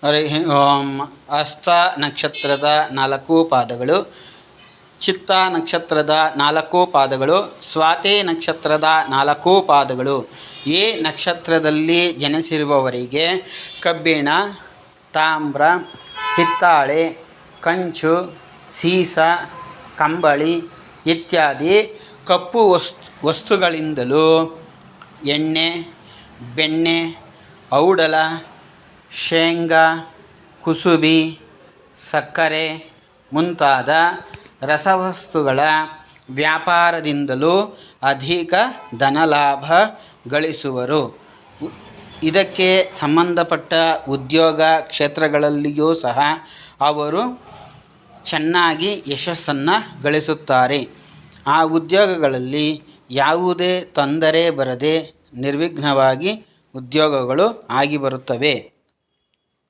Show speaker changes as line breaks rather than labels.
ಹರಿ ಓಂ. ಹಸ್ತ ನಕ್ಷತ್ರದ 4 ಪಾದಗಳು, ಚಿತ್ತ ನಕ್ಷತ್ರದ 4 ಪಾದಗಳು, ಸ್ವಾತಿ ನಕ್ಷತ್ರದ 4 ಪಾದಗಳು. ಈ ನಕ್ಷತ್ರದಲ್ಲಿ ಜನಿಸಿರುವವರಿಗೆ ಕಬ್ಬಿಣ, ತಾಮ್ರ, ಹಿತ್ತಾಳೆ, ಕಂಚು, ಸೀಸ, ಕಂಬಳಿ ಇತ್ಯಾದಿ ಕಪ್ಪು ವಸ್ತುಗಳಿಂದಲೂ ಎಣ್ಣೆ, ಬೆಣ್ಣೆ, ಔಡಲ, ಶೇಂಗಾ, ಕುಸುಬಿ, ಸಕ್ಕರೆ ಮುಂತಾದ ರಸವಸ್ತುಗಳ ವ್ಯಾಪಾರದಿಂದಲೂ ಅಧಿಕ ಧನಲಾಭ ಗಳಿಸುವರು. ಇದಕ್ಕೆ ಸಂಬಂಧಪಟ್ಟ ಉದ್ಯೋಗ ಕ್ಷೇತ್ರಗಳಲ್ಲಿಯೂ ಸಹ ಅವರು ಚೆನ್ನಾಗಿ ಯಶಸ್ಸನ್ನು ಗಳಿಸುತ್ತಾರೆ. ಆ ಉದ್ಯೋಗಗಳಲ್ಲಿ ಯಾವುದೇ ತೊಂದರೆ ಬರದೆ ನಿರ್ವಿಘ್ನವಾಗಿ ಉದ್ಯೋಗಗಳು ಆಗಿ ಬರುತ್ತವೆ.